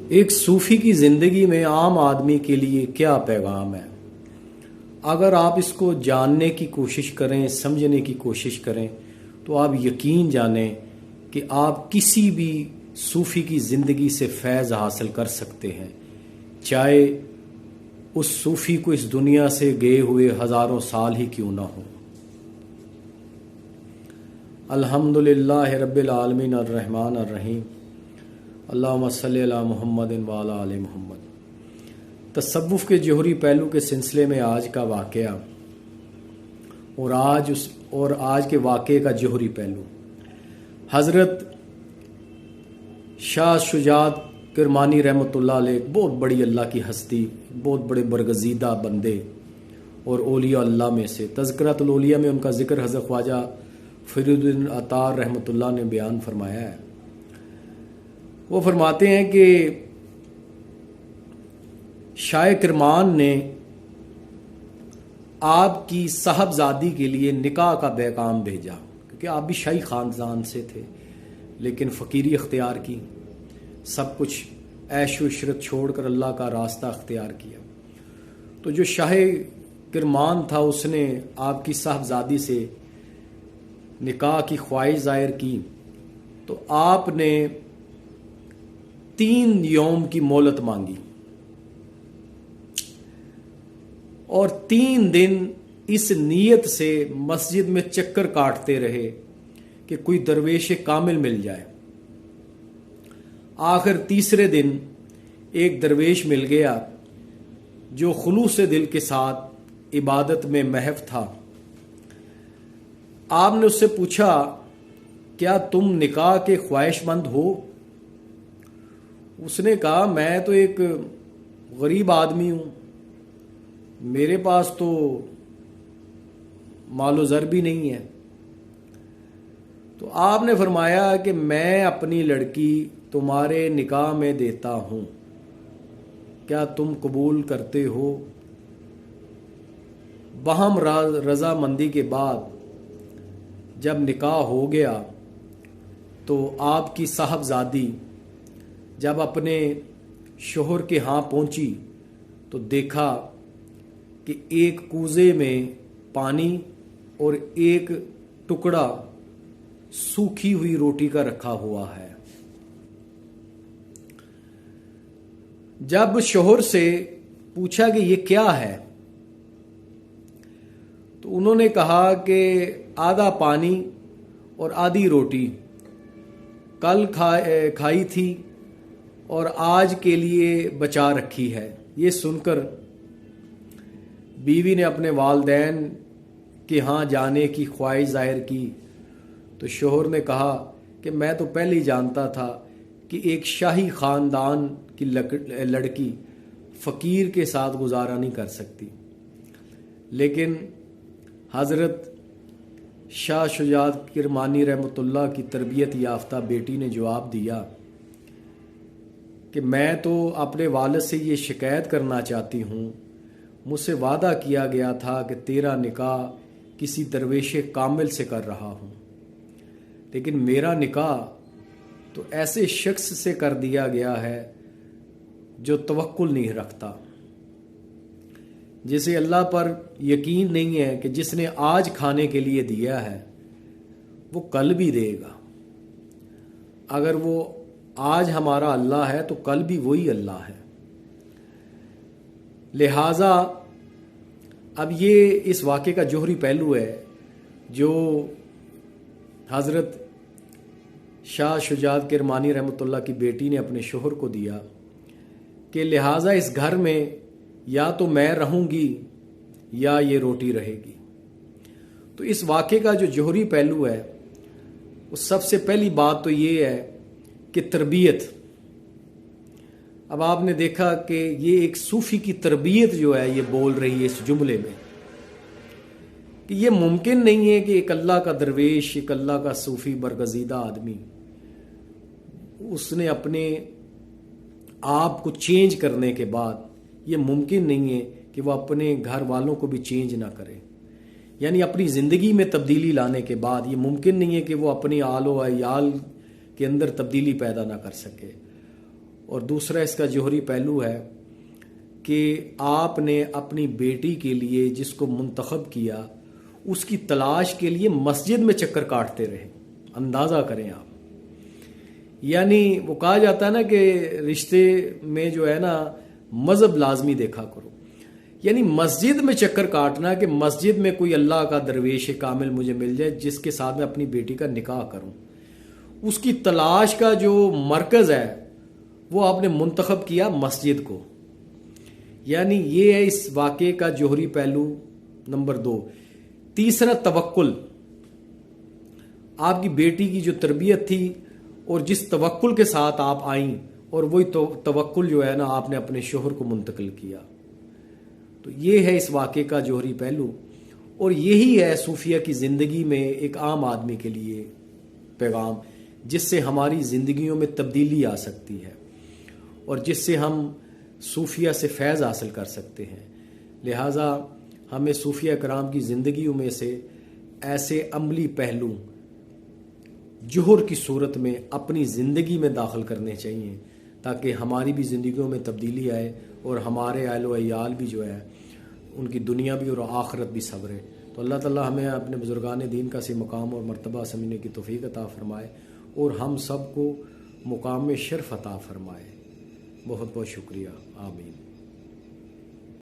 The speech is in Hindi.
एक सूफी की जिंदगी में आम आदमी के लिए क्या पैगाम है? अगर आप इसको जानने की कोशिश करें, समझने की कोशिश करें, तो आप यकीन जानें कि आप किसी भी सूफी की ज़िंदगी से फैज़ हासिल कर सकते हैं, चाहे उस सूफी को इस दुनिया से गए हुए हज़ारों साल ही क्यों ना हो। अल्हम्दुलिल्लाह रब्बिल आलमीन अर्रहमान अर्रहीम अल्लाहुम्मा सल्लि अला मुहम्मदिन व अला आलि मुहम्मद। तसव्वुफ़ के जोहरी पहलू के सिलसिले में आज का वाक़या और आज के वाक़े का जोहरी पहलू, हज़रत शाह शुजात किरमानी रहमतुल्लाह अलैह, बहुत बड़ी अल्लाह की हस्ती, बहुत बड़े बरगज़ीदा बंदे और औलिया अल्लाह में से। तज़किरतुल औलिया में उनका ज़िक्र हज़रत ख्वाजा फ़रीदुद्दीन अतार रहमतुल्लाह ने बयान फरमाया है। वो फरमाते हैं कि शाह किरमान ने आपकी साहबजादी के लिए निकाह का पैगाम भेजा, क्योंकि आप भी शाही ख़ानदान से थे, लेकिन फ़कीरी अख्तियार की, सब कुछ ऐश व इशरत छोड़कर अल्लाह का रास्ता अख्तियार किया। तो जो शाह किरमान था उसने आपकी साहबजादी से निकाह की ख्वाहिश ज़ाहिर की, तो आपने 3 यौम की मोहलत मांगी और 3 दिन इस नीयत से मस्जिद में चक्कर काटते रहे कि कोई दरवेश कामिल मिल जाए। आखिर तीसरे दिन एक दरवेश मिल गया जो खुलूस दिल के साथ इबादत में महव था। आपने उससे पूछा, क्या तुम निकाह के ख्वाहिशमंद हो? उसने कहा, मैं तो एक गरीब आदमी हूँ, मेरे पास तो मालो ज़र भी नहीं है। तो आपने फरमाया कि मैं अपनी लड़की तुम्हारे निकाह में देता हूँ, क्या तुम कबूल करते हो? बहम रज़ामंदी के बाद जब निकाह हो गया तो आपकी साहबजादी जब अपने शोहर के यहाँ पहुँची तो देखा कि एक कूज़े में पानी और एक टुकड़ा सूखी हुई रोटी का रखा हुआ है। जब शोहर से पूछा कि ये क्या है, तो उन्होंने कहा कि आधा पानी और आधी रोटी कल खाई थी और आज के लिए बचा रखी है। ये सुनकर बीवी ने अपने वालिदैन के यहाँ जाने की ख्वाहिश जाहिर की, तो शोहर ने कहा कि मैं तो पहले ही जानता था कि एक शाही ख़ानदान की लड़की फ़कीर के साथ गुजारा नहीं कर सकती। लेकिन हज़रत शाह शुजात किरमानी रहमतुल्लाह की तरबियत याफ्ता बेटी ने जवाब दिया कि मैं तो अपने वालिद से ये शिकायत करना चाहती हूँ, मुझसे वादा किया गया था कि तेरा निकाह किसी दरवेश कामिल से कर रहा हूँ, लेकिन मेरा निकाह तो ऐसे शख्स से कर दिया गया है जो तवक्कुल नहीं रखता, जिसे अल्लाह पर यकीन नहीं है कि जिसने आज खाने के लिए दिया है वो कल भी देगा। अगर वो आज हमारा अल्लाह है तो कल भी वही अल्लाह है। लिहाजा अब ये इस वाक़े का जोहरी पहलू है जो हज़रत शाह शुजात किरमानी रहमतुल्लाह की बेटी ने अपने शोहर को दिया कि लिहाजा इस घर में या तो मैं रहूँगी या ये रोटी रहेगी। तो इस वाक़े का जो जोहरी पहलू है, उस सबसे पहली बात तो ये है कि तरबियत। अब आपने देखा कि ये एक सूफ़ी की तरबियत जो है ये बोल रही है इस जुमले में कि ये मुमकिन नहीं है कि एक अल्लाह का दरवेश, एक अल्लाह का सूफ़ी बरगज़ीदा आदमी, उसने अपने आप को चेंज करने के बाद ये मुमकिन नहीं है कि वह अपने घर वालों को भी चेंज ना करे। यानी अपनी ज़िंदगी में तब्दीली लाने के बाद ये मुमकिन नहीं है कि वो अपनी आलो अयाल के अंदर तब्दीली पैदा ना कर सके। और दूसरा इसका जोहरी पहलू है कि आपने अपनी बेटी के लिए जिसको मुंतखब किया उसकी तलाश के लिए मस्जिद में चक्कर काटते रहे। अंदाज़ा करें आप, यानी वो कहा जाता है ना कि रिश्ते में जो है ना मज़हब लाजमी देखा करो, यानी मस्जिद में चक्कर काटना कि मस्जिद में कोई अल्लाह का दरवेश कामिल मुझे मिल जाए जिसके साथ मैं अपनी बेटी का निकाह करूं, उसकी तलाश का जो मरकज़ है वो आपने मुंतखब किया मस्जिद को। यानी ये है इस वाक़े का जोहरी पहलू नंबर 2। तीसरा तवक्कुल, आपकी बेटी की जो तरबियत थी और जिस तवक्कुल के साथ आप आईं, और वही तवक्कुल जो है ना आपने अपने शोहर को मुंतकिल किया। तो ये है इस वाक़े का जोहरी पहलू, और यही है सूफिया की ज़िंदगी में एक आम आदमी के लिए पैगाम, जिससे हमारी ज़िंदगियों में तब्दीली आ सकती है और जिससे हम सूफिया से फैज़ हासिल कर सकते हैं। लिहाजा हमें सूफिया कराम की ज़िंदगियों में से ऐसे अमली पहलू जोहर की सूरत में अपनी ज़िंदगी में दाखिल करने चाहिए ताकि हमारी भी ज़िंदगियों में तब्दीली आए और हमारे आल व अयाल भी जो है उनकी दुनिया भी और आखिरत भी सवरे। तो अल्लाह ताला हमें अपने बुजुर्गान दीन का से मुकाम और मर्तबा समझने की तौफीक अता फ़रमाए और हम सब को मुकाम शर्फ अता फ़रमाए। बहुत बहुत शुक्रिया। आमीन।